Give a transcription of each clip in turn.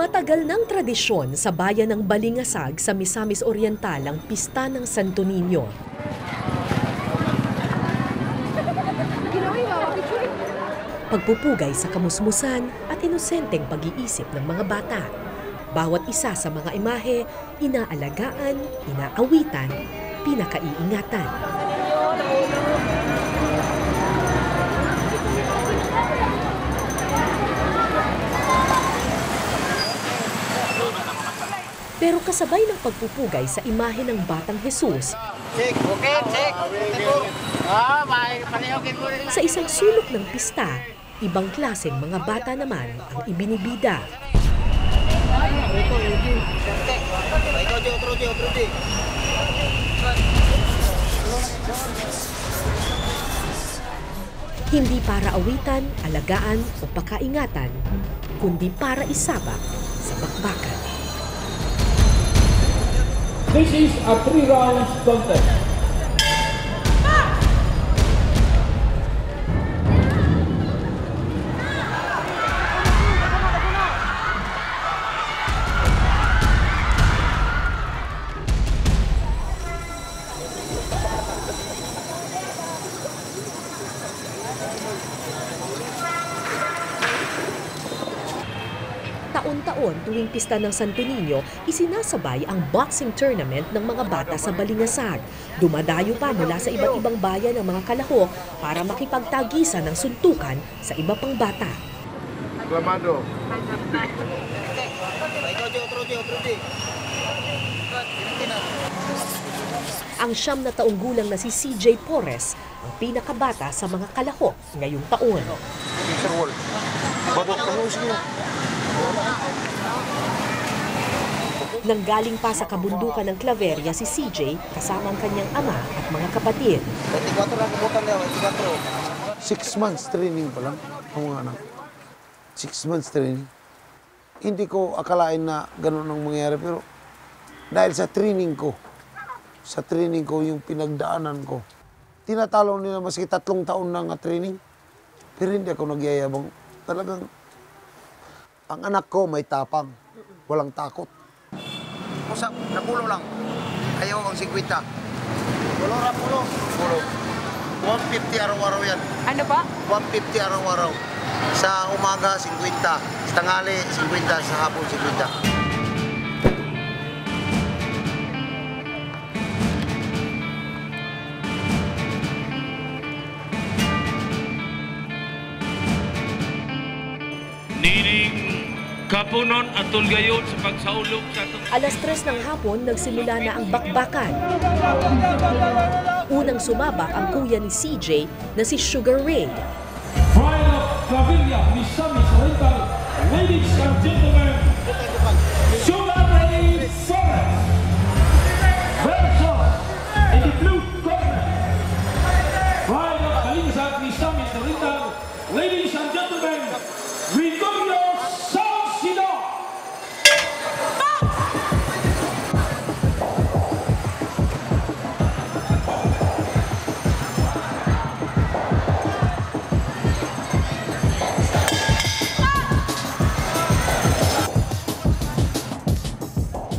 Matagal ng tradisyon sa bayan ng Balingasag sa Misamis Oriental ang Pista ng Santo Niño. Pagpupugay sa kamusmusan at inosenteng pag-iisip ng mga bata. Bawat isa sa mga imahe, inaalagaan, inaawitan, pinakaiingatan. Pero kasabay ng pagpupugay sa imahe ng Batang Jesus, sa isang sulok ng pista, ibang klaseng mga bata naman ang ibinibida. Hindi para awitan, alagaan o pakaingatan, kundi para isabak sa bakbakan. This is a 3 rounds contest. Taon-taon tuwing pista ng Santo Niño, isinasabay ang boxing tournament ng mga bata sa Balingasag. Dumadayo pa mula sa iba't ibang bayan ng mga kalahok para makipagtagisan ng suntukan sa iba pang bata. Clamado. Ang 9 na taong gulang na si CJ Porres, ang pinakabata sa mga kalahok ngayong taon. Nanggaling pa sa kabundukan ng Claveria si CJ kasama ang kanyang ama at mga kapatid. 6 months training pa lang ang mga anak. 6 months training. Hindi ko akalain na gano'n ang mangyayari pero dahil sa training ko yung pinagdaanan ko. Tinatalo nila maski 3 taon na nga training pero hindi ako nagyayabang. Talagang ang anak ko may tapang, walang takot. Usap, napulo lang. Ayaw ang 50. Pulo. 150 araw-araw yan. Ano ba? 150 araw-araw. Sa umaga, 50. Sa tanghali, 50. Sa hapon, 50. Kapunon at tulgayon sa pagsaulog sa itong... Alas 3 ng hapon, nagsimula na ang bakbakan. Unang sumabak ang kuya ni CJ na si Sugar Ray. Pride of Claveria, Misamis Oriental, ladies and gentlemen, Sugar Ray Forrest versus in the blue corner. Pride of Balingasag, Misamis Oriental, ladies and gentlemen, Gregorio Salcido.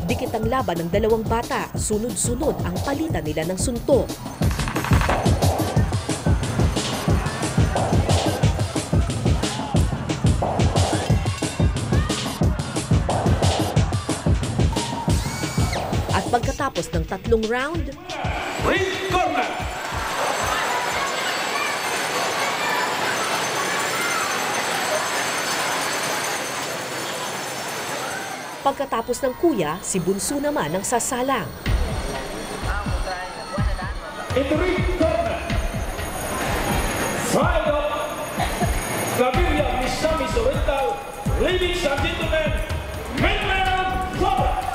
Dikit ang laban ng dalawang bata, sunod-sunod ang palitan nila ng suntok. At pagkatapos ng 3 round, Ring corner. pagkatapos ng kuya, si Bunso naman ang sasalang. In the ring corner, Pride of Claveria, Misamis Oriental, ladies and gentlemen, Maynard Flores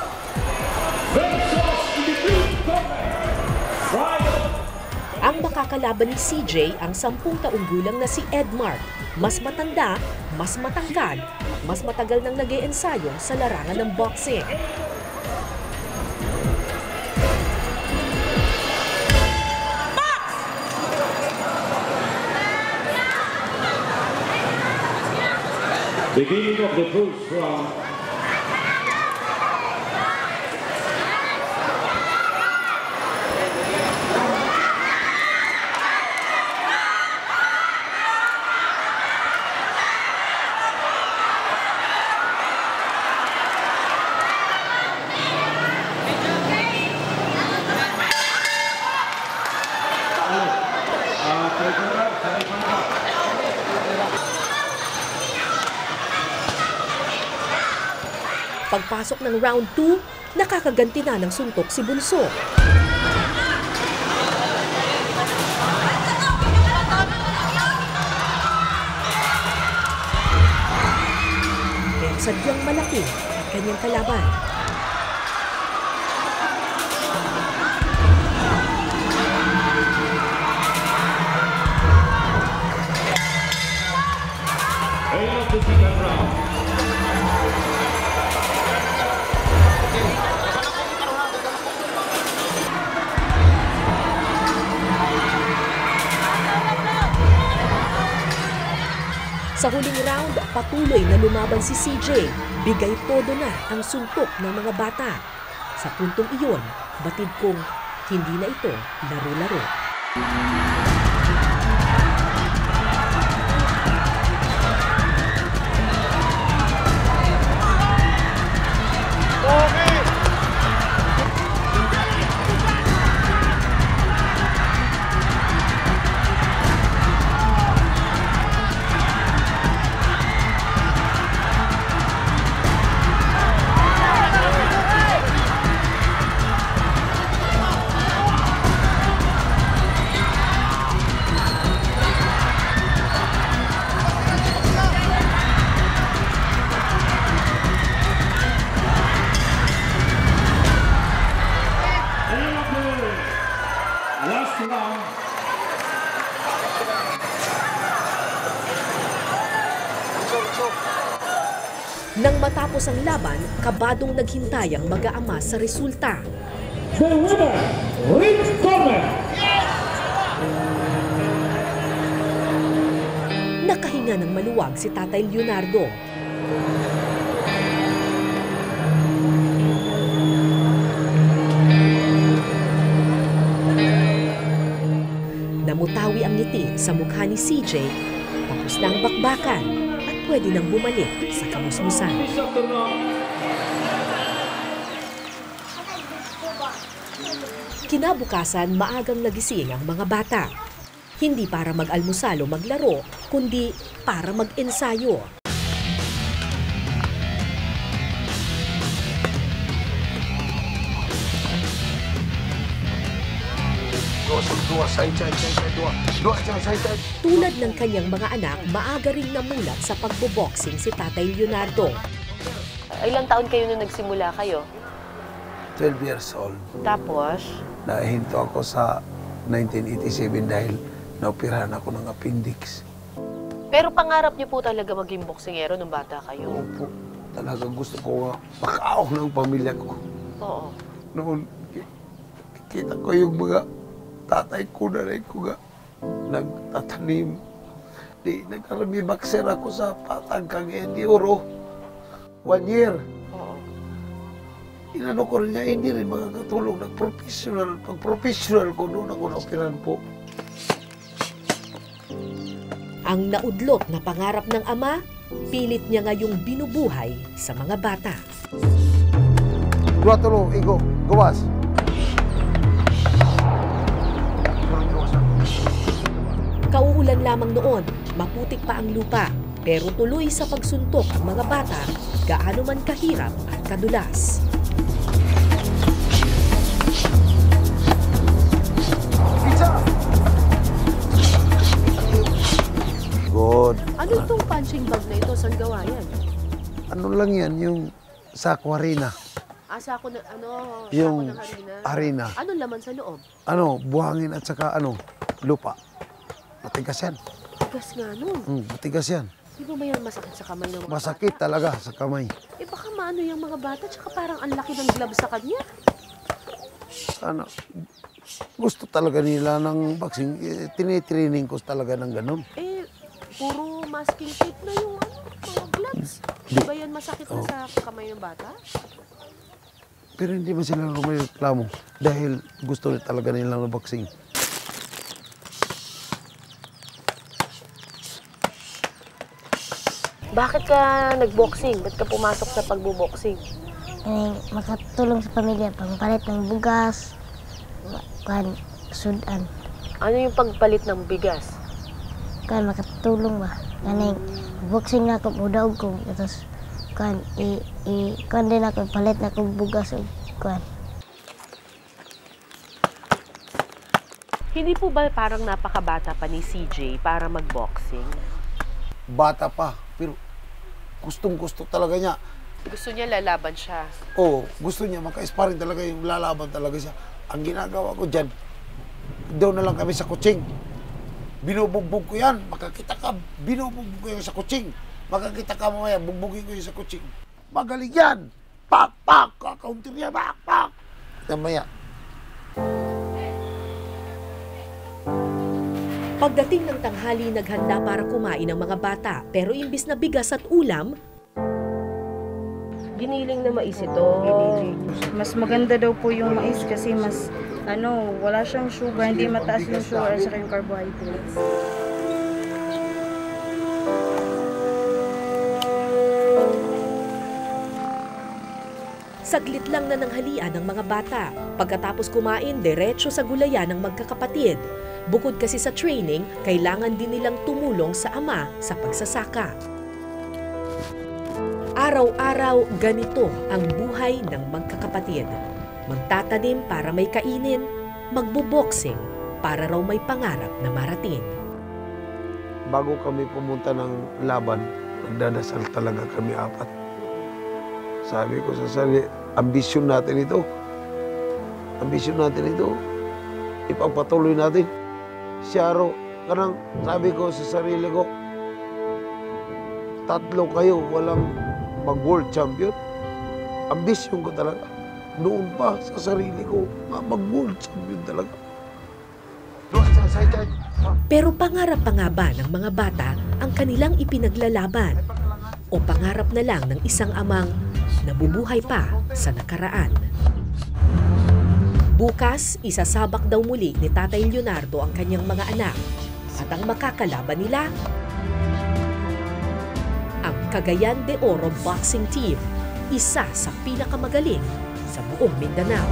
versus in the blue corner, Pride of... Ang makakalaban ni CJ ang 10 taong gulang na si Edmark. Mas matanda, mas matangkad, mas matagal nang nag-iensayo sa larangan ng boxing. Beginning of the first round, Pagpasok ng round 2, nakakaganti na ng suntok si Bunso. Pero sadyang malaki ang kanyang kalaban. End of the second round. Sa huling round, patuloy na lumaban si CJ. Bigay todo na ang suntok ng mga bata. Sa puntong iyon, batid kong hindi na ito laro-laro. Last round. Nang matapos ang laban, kabadong naghintay ang mag-aama sa resulta. The winner, Ring Corner. Nakahinga ng maluwag si Tatay Leonardo. Namutawi ang ngiti sa mukha ni CJ, tapos na ang bakbakan at pwede nang bumalik sa kamusmusan. This afternoon, Kinabukasan, maagang nagising ang mga bata. Hindi para mag-almusal o maglaro, kundi para mag-ensayo. Tulad ng kanyang mga anak, maaga ring namulat sa pagboboxing si Tatay Leonardo. Ilang taon kayo nung nagsimula kayo? 12 years old. Tapos, Nahinto ako sa 1987 dahil naoperahan ako ng appendix. pero pangarap niyo po talaga maging boksingero nung bata kayo? Opo, talaga gusto ko nga makaawak ng pamilya ko. Oo. Noon, kita ko yung mga tatay ko, nanay ko nga nagtatanim. Di, nagkarami boxer ako sa Patangkang Endi Oro. 1 year. Oo. Inano ko rin nga, hindi rin makakatulong ng professional. Pag professional ko, doon ako na-operahan po. Ang naudlot na pangarap ng ama, pilit niya ngayong binubuhay sa mga bata. Dua tulo, igo, gawas. Kauulan lamang noon, maputik pa ang lupa, pero tuloy sa pagsuntok ang mga bata, gaano man kahirap at kadulas. Good. Ano itong punching bag na ito? Saan gawa yan? Ano lang yan, yung sa aquarina. Asa ako na, Yung sako ng harina. harina. Anong laman sa loob? Ano, buhangin at saka lupa. Matigas yan. Tigas nga nun. Matigas yan. Di ba yan masakit sa kamay ng mga Masakit bata? talaga sa kamay. Eh baka maano yung mga bata, tsaka parang ang laki ng gloves sa kanya. Ano, gusto talaga nila ng boxing. Tinitraining ko talaga ng ganun. Eh, puro masking tape na yung mga gloves. Di ba yan masakit na sa kamay ng bata? Pero hindi man sila rumireklamo dahil gusto talaga nila ng boxing. Bakit ka nag-boxing? Ba't ka pumasok sa pagbo-boxing? Makatulong sa pamilya, pangpalit ng bugas, sudan. Ano yung pagpalit ng bigas? Makatulong ba? Boxing na ako, mudaog ko. Tapos kuan kuan din ako palit na kog bugas ug kuan. Hindi po ba parang napakabata pa ni CJ para mag-boxing? Bata pa, pero gustong-gusto talaga niya. Gusto niya lalaban siya. Oo, gusto niya maka-sparring talaga, yung lalaban talaga siya. Ang ginagawa ko dyan, doon na lang kami sa kutsing. Binubugbog ko yan, makakita ka, binubugbog ko yan sa kutsing. Makakita ka mamaya, bugbugin ko yan sa kutsing. Magaling yan! Pak! Pak! Kakauntir niya, pak! Pak! Mamaya. Pagdating ng tanghali, naghanda para kumain ang mga bata. Pero imbis na bigas at ulam, Giniling na mais ito. Mas maganda daw po yung mais kasi mas wala siyang sugar, hindi mataas yung sugar at saka yung carbohydrates. saglit lang na nanghalian ng mga bata. Pagkatapos kumain, diretso sa gulayan ng magkakapatid. Bukod kasi sa training, kailangan din nilang tumulong sa ama sa pagsasaka. Araw-araw, ganito ang buhay ng magkakapatid. Magtatanim para may kainin, magbo-boxing para raw may pangarap na marating. Bago kami pumunta ng laban, nagdadasal talaga kami apat. Sabi ko sa sarili, ambisyon natin ito. Ambisyon natin ito. Ipagpatuloy natin. Siyaro, kanang sabi ko sa sarili ko, tatlo kayo, walang mag-world champion. Ambisyon ko talaga. Noon pa sa sarili ko, mag-world champion talaga. Pero pangarap pa nga ba ng mga bata ang kanilang ipinaglalaban? O pangarap na lang ng isang amang nabubuhay pa sa nakaraan? Bukas, isasabak daw muli ni Tatay Leonardo ang kanyang mga anak. At ang makakalaban nila, ang Cagayan de Oro Boxing Team, isa sa pinakamagaling sa buong Mindanao.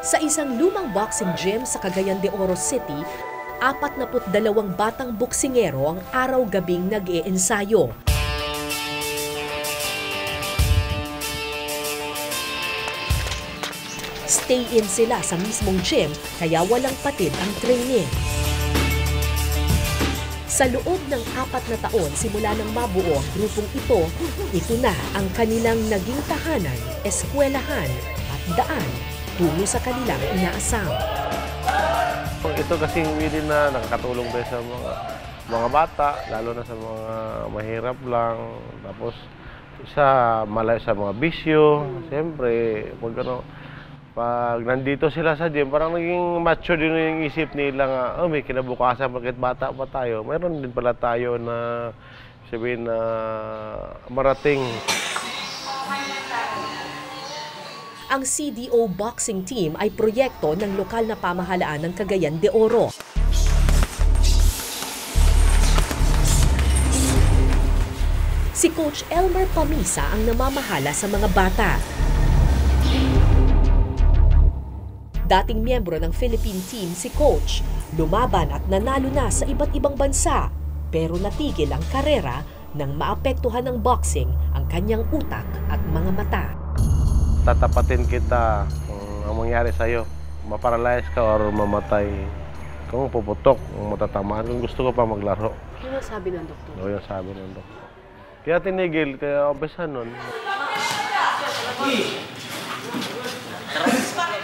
Sa isang lumang boxing gym sa Cagayan de Oro City, 42 batang boksingero ang araw-gabing nag-iensayo. Stay-in sila sa mismong gym, kaya walang patid ang training. Sa loob ng 4 na taon simula nang mabuo ang grupong ito na ang kanilang naging tahanan, eskwelahan at daan tungo sa kanilang inaasam. Ito kasing willing na nakakatulong din sa mga bata, lalo na sa mga mahirap lang. Tapos malayo sa mga bisyo. Siyempre, pag nandito sila sa gym, parang naging mature din yung isip nila nga, may kinabukasan, bakit bata pa tayo. Mayroon din pala tayo na sabihin na marating. Ang CDO Boxing Team ay proyekto ng lokal na pamahalaan ng Cagayan de Oro. Si Coach Elmer Pamisa ang namamahala sa mga bata. Dating miyembro ng Philippine team si Coach, lumaban at nanalo na sa iba't ibang bansa, pero natigil ang karera nang maapektuhan ng boxing ang kanyang utak at mga mata. Tatapatin kita kung ang mangyari sa'yo. Maparalyze ka or mamatay. Kung puputok, kung matatamaan. Kung gusto ko pa maglaro. Yun ang sabi ng doktor. Oo, yung sabi ng doktor. Kaya tinigil, kaya obesa nun.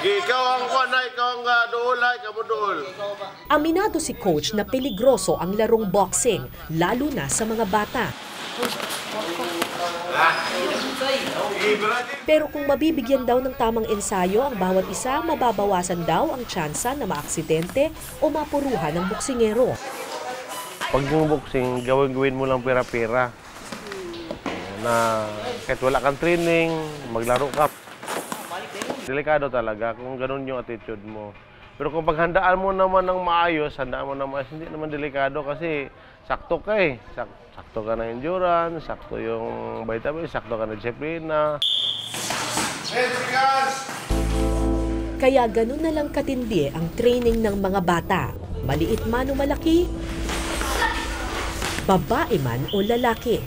Ikaw ang kuwanay, ikaw ang doolay, kamu dool. Aminado si Coach na peligroso ang larong boxing, lalo na sa mga bata. Pero kung mabibigyan daw ng tamang ensayo ang bawat isa, mababawasan daw ang tsansa na maaksidente o mapuruhan ng boksingero. Pag yung boxing, gawin mo lang pera-pera. Na kahit wala kang training, maglaro ka. Delikado talaga kung ganun yung attitude mo. Pero kung paghandaan mo naman ng maayos, handaan mo ng maayos, hindi naman delikado kasi sakto ka eh. Sakto ka ng endurance, sakto yung vitamins, sakto ka ng disiplina. Kaya ganun na lang katindi ang training ng mga bata. Maliit man o malaki, babae man o lalaki.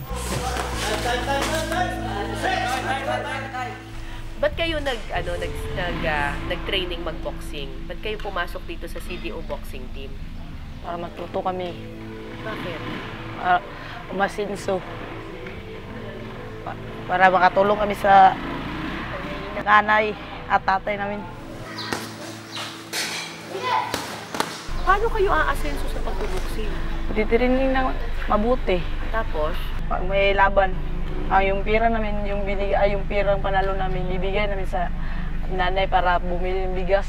Ba't kayo nag-training mag-boxing? Ba't kayo pumasok dito sa CDO boxing team? Para matuto kami. Bakit? Para umasinso. Para makatulong kami sa nanay at tatay namin. Paano kayo aasenso sa pagbuboxing? Titirinig ng mabuti. Tapos? Pag may laban, yung pira namin, yung pirang panalo namin, bibigay namin sa nanay para bumili ng bigas.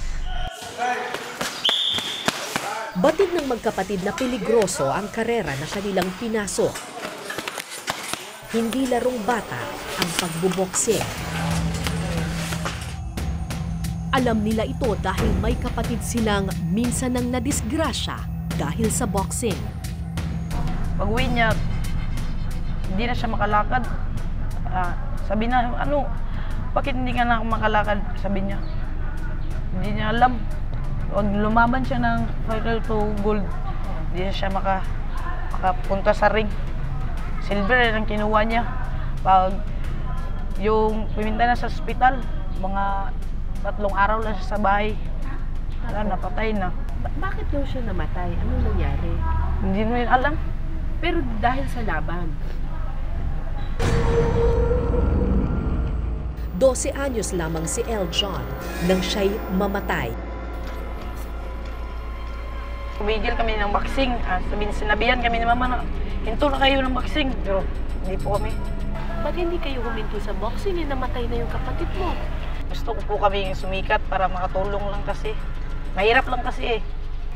Batid ng magkapatid na peligroso ang karera na kanilang pinasok. Hindi larong bata ang pagbuboksing. Alam nila ito dahil may kapatid silang minsan nang nadisgrasya dahil sa boxing. Pag-uwi niya, hindi na siya makalakad. Sabi na, bakit hindi ka na makalakad? Sabi niya, hindi niya alam. Pag lumaban siya ng viral to gold, hindi na siya makapunta sa ring. Silver ang kinuha niya. Pag yung pumunta na sa ospital, mga 3 araw lang siya sa bahay. Napatay na. Bakit daw siya namatay? Anong nangyari? Hindi mo alam. Pero dahil sa laban. 12 anyos lamang si El John nang siya'y mamatay. Kumigil kami ng boxing. Sinabihan kami ni mama na, hinto na kayo ng boxing. Pero hindi po kami. Ba't hindi kayo huminto sa boxing? Namatay na yung kapatid mo. Gusto ko po kami sumikat para makatulong lang kasi. Mahirap lang kasi eh.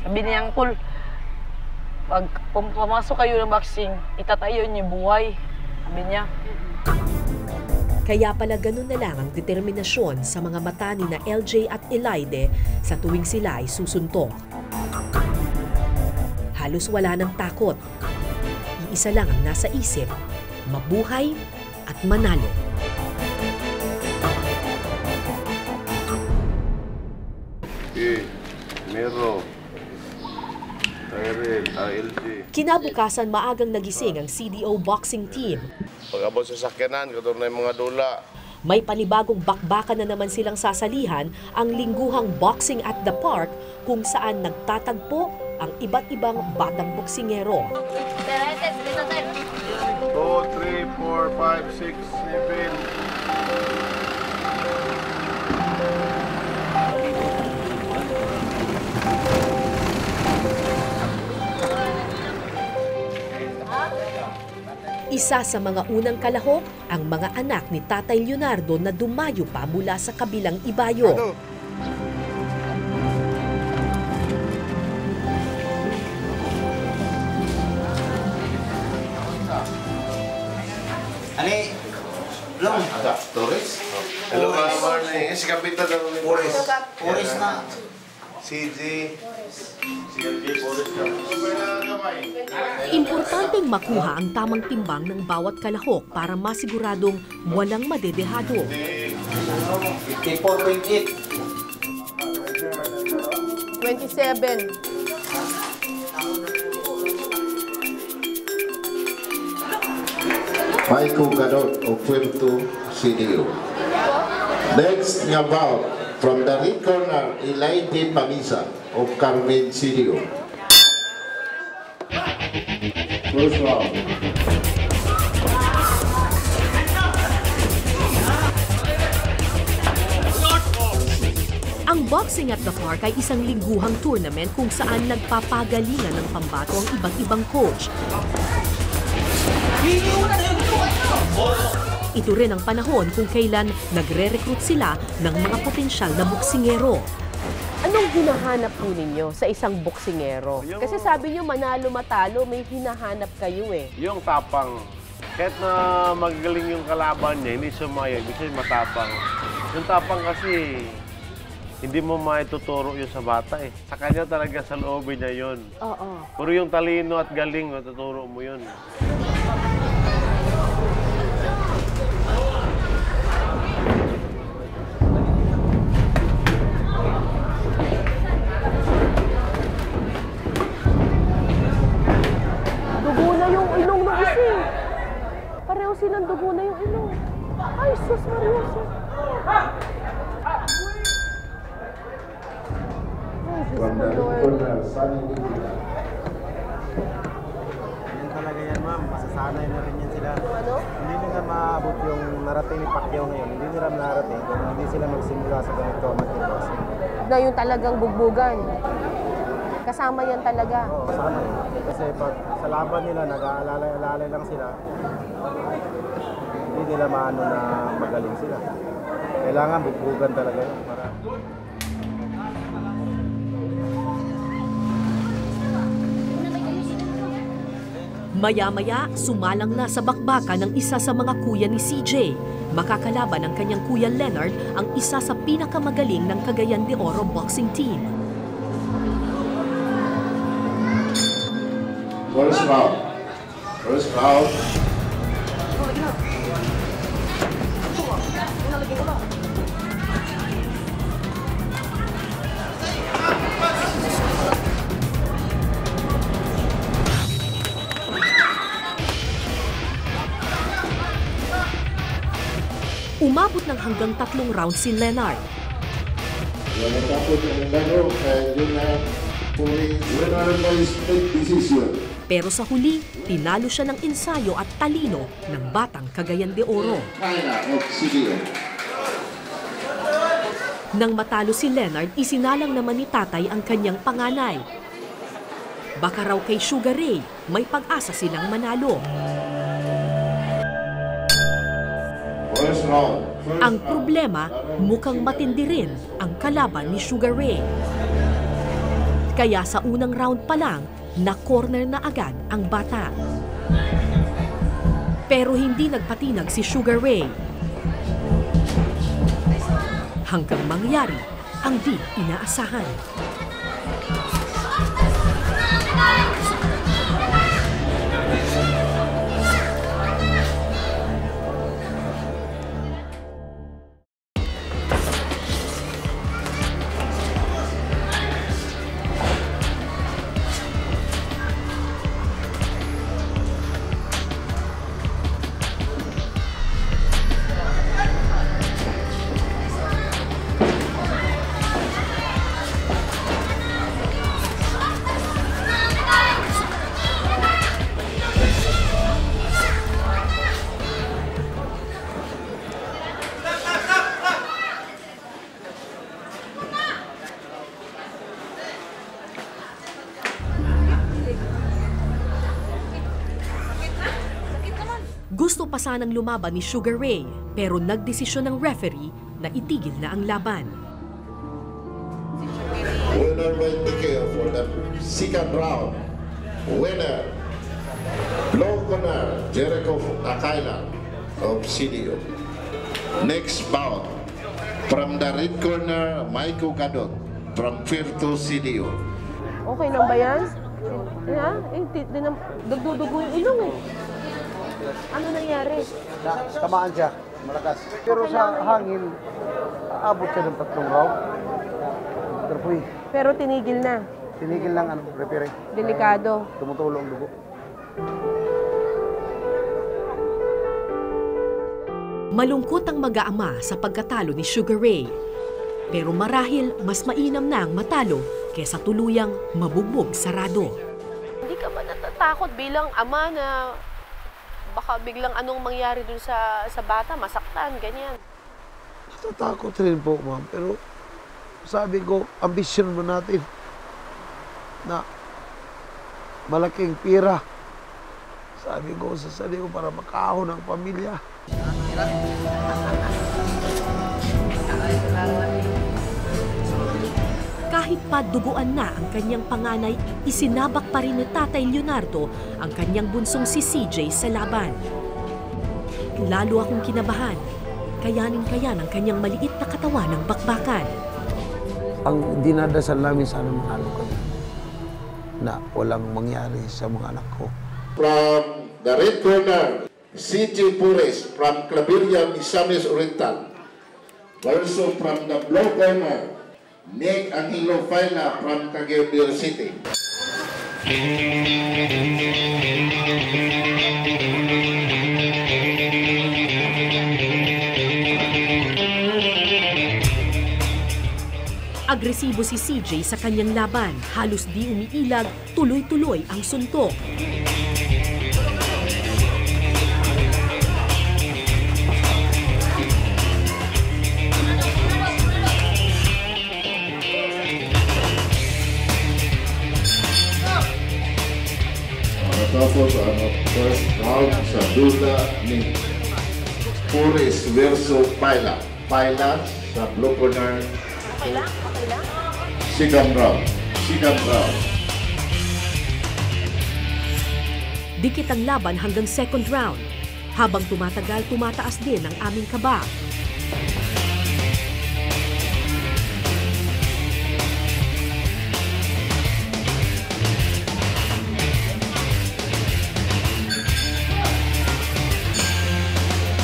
Sabi niya, Uncle, pag pumasok kayo ng boxing, itatayo niyo buhay. Sabi niya. Kaya pala ganun na lang ang determinasyon sa mga mata ni na LJ at Elaide sa tuwing sila ay susuntok. Halos wala ng takot. Iisa lang ang nasa isip, mabuhay at manalo. Mero, Tyrell, LG. Kinabukasan maagang nagising ang CDO boxing team. Pag-abot sa sakyanan, katulad na yung mga dula. May panibagong bakbakan na naman silang sasalihan, ang lingguhang Boxing at the Park, kung saan nagtatagpo ang iba't ibang batang boksingero. 2, 3, 4, 5, 6, 7. Isa sa mga unang kalahok, ang mga anak ni Tatay Leonardo na dumayo pa mula sa kabilang ibayo. Ali, long. Torres? Hello, Marne. Si Kapitan na rin. Puris na. CJ. CLJ Forest na. Importanteng makuha ang tamang timbang ng bawat kalahok para masiguradong walang madedehado. 54.8. 27. Michael Gadot of Puerto CDO. Next nga bout from the red corner, Elaide Pamisa of Carmen CDO. First round. Ang Boxing at the Park ay isang lingguhang tournament kung saan nagpapagalingan ng pambato ang iba't ibang coach. Ito rin ang panahon kung kailan nagre-recruit sila ng mga potensyal na boksingero. Anong hinahanap po ninyo sa isang boksingero? Kasi sabi nyo manalo matalo, may hinahanap kayo eh. Yung tapang. Kahit na magaling yung kalaban niya, hindi sumayag, kasi matapang. Yung tapang kasi, hindi mo maituturo yun sa bata eh. Sa kanya talaga sa loobin niya yun. Oo. Puro yung talino at galing, matuturo mo yun. Dugo na yung ilong ng isa. Pareho silang dugo na yung ilong. Ay, sus, Marioso. From the corner, Sunny Nigila. Yan talaga yan, ma'am. Masasanay na rin yan sila. Ano? Hindi nila maabot yung narating ni Pacquiao ngayon. Hindi nila narating kung hindi sila magsimula sa ganito mag-boxing. Na yung talagang bugbugan. Kasama yan talaga. Oo, sana. Kasi pag sa laban nila, nag-aalalay-alalay lang sila, hindi nila maano na magaling sila. Kailangan bugbugan talaga yun. Maya-maya, sumalang na sa bakbakan ng isa sa mga kuya ni CJ. Makakalaban ng kanyang kuya Leonard, ang isa sa pinakamagaling ng Cagayan de Oro boxing team. First round. First round. Umabot ng hanggang 3 rounds si Leonard. Yung natapos ng laro, yun na puri winner by split decision. Pero sa huli, tinalo siya ng ensayo at talino ng batang Cagayan de Oro. Nang matalo si Leonard, isinalang naman ni tatay ang kanyang panganay. Baka raw kay Sugar Ray, may pag-asa silang manalo. Ang problema, mukhang matindi rin ang kalaban ni Sugar Ray. Kaya sa unang round pa lang, na-corner na agad ang bata. Pero hindi nagpatinag si Sugar Ray. Hanggang mangyari ang di inaasahan. Gusto pa sanang lumaban ni Sugar Ray, pero nagdesisyon ng referee na itigil na ang laban. Winner by TKO for the second round. Winner, low corner, Jericho Akaila of CDO. Next bout, from the red corner, Maiko Gadot from Firto CDO. Okay lang ba yan? Ha? Dagdudugo yung ilong eh. Ano nangyari? Tamaan siya, malakas. Pero sa hangin, aabot siya ng 3 round. Pero tinigil na. Tinigil lang ang referee. Delikado. Tumutulong dugo. Malungkot ang mag-aama sa pagkatalo ni Sugar Ray. Pero marahil mas mainam na ang matalo kesa tuluyang mabugbog sarado. Hindi ka ba natatakot bilang ama na baka biglang anong mangyari dun sa bata, masaktan, ganyan? Natatakot rin po, ma'am. Pero sabi ko, ambisyon mo natin na malaking pira Sabi ko sa sarili ko para makahon ng pamilya. Kahit pa duguan na ang kanyang panganay, isinabak pa rin ni Tatay Leonardo ang kanyang bunsong si CJ sa laban. Lalo akong kinabahan, kayanin-kaya ng kanyang maliit na katawan ng bakbakan. Ang dinadasal namin sana manalo kami na walang mangyari sa mga anak ko. From the red corner, CJ Pures from Claveria, Misamis Oriental. Also from the blue corner, Nick Angelo Faila from Cagayan City. Agresibo si CJ sa kanyang laban, halos di umiilag, tuloy-tuloy ang suntok. Tapos ang first round sa duda ni Pures versus Paila. Paila sa blue corner. Okay lang? Second round. Second round. Dikit ang laban hanggang second round. Habang tumatagal, tumataas din ang aming kaba.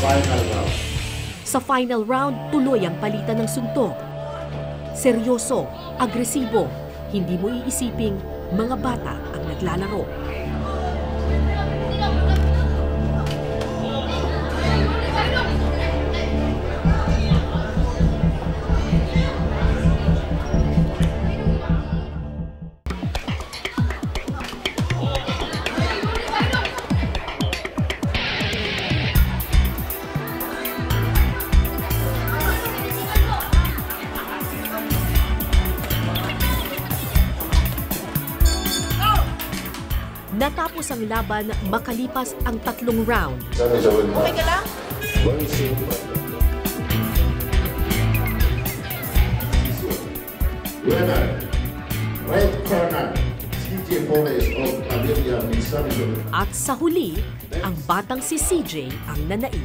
Final round. Sa final round, tuloy ang palitan ng suntok. Seryoso, agresibo, hindi mo iisiping mga bata ang naglalaro. Natapos ang laban makalipas ang 3 round. Okay ka lang? Winner, red corner, CJ Pures of Claveria, Misamis Oriental. At sa huli, ang batang si CJ ang nanaig.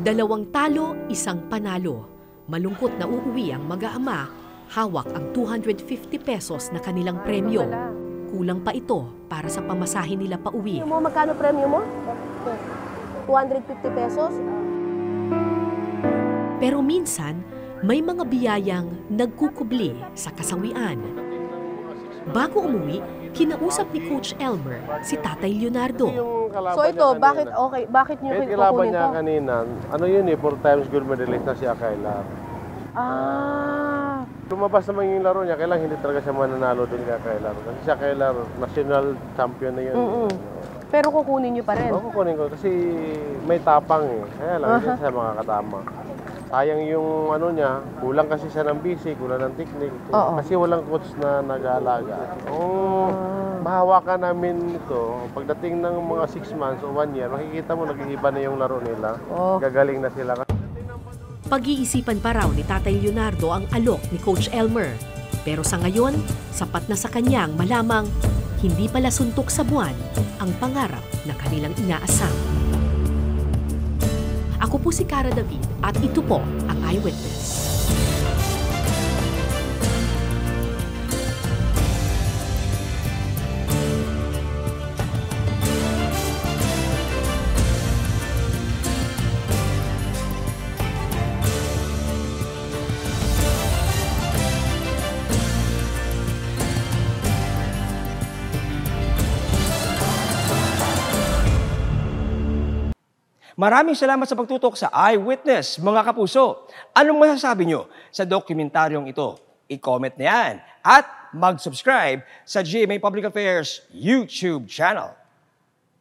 Dalawang talo, isang panalo. Malungkot na uuwi ang mag-aama, hawak ang 250 pesos na kanilang premyo. Kulang pa ito para sa pamasahe nila pauwi. Magkano premyo mo? 250 pesos? Pero minsan, may mga biyayang nagkukubli sa kasawian. Bago umuwi, kinausap ni Coach Elmer si Tatay Leonardo. So ito, bakit niyo Kahit kukunin kalaban niya to? kanina, ano yun 4 times gold medalist na si Akailar. Lumabas naman yung laro niya, kailangan hindi talaga siya mananalo doon kay Akailar. Kasi si Akailar, national champion na yun. Pero kukunin niyo pa rin? Oo, kukunin ko kasi may tapang eh. Kaya lang, hindi siya makakatama. Sayang yung ano niya, kulang kasi siya ng basic, kulang ng technique. Kasi walang coach na nag-aalaga. Mahawakan namin ito, pagdating ng mga 6 months o 1 year, makikita mo nag-iiba na yung laro nila. Gagaling na sila. Pag-iisipan pa raw ni Tatay Leonardo ang alok ni Coach Elmer. Pero sa ngayon, sapat na sa kanyang malamang hindi pala suntok sa buwan ang pangarap na kanilang inaasam. Ako po si Cara David at ito po ang Eyewitness. Maraming salamat sa pagtutok sa Eyewitness, mga kapuso. Anong masasabi nyo sa dokumentaryong ito? I-comment na yan at mag-subscribe sa GMA Public Affairs YouTube channel.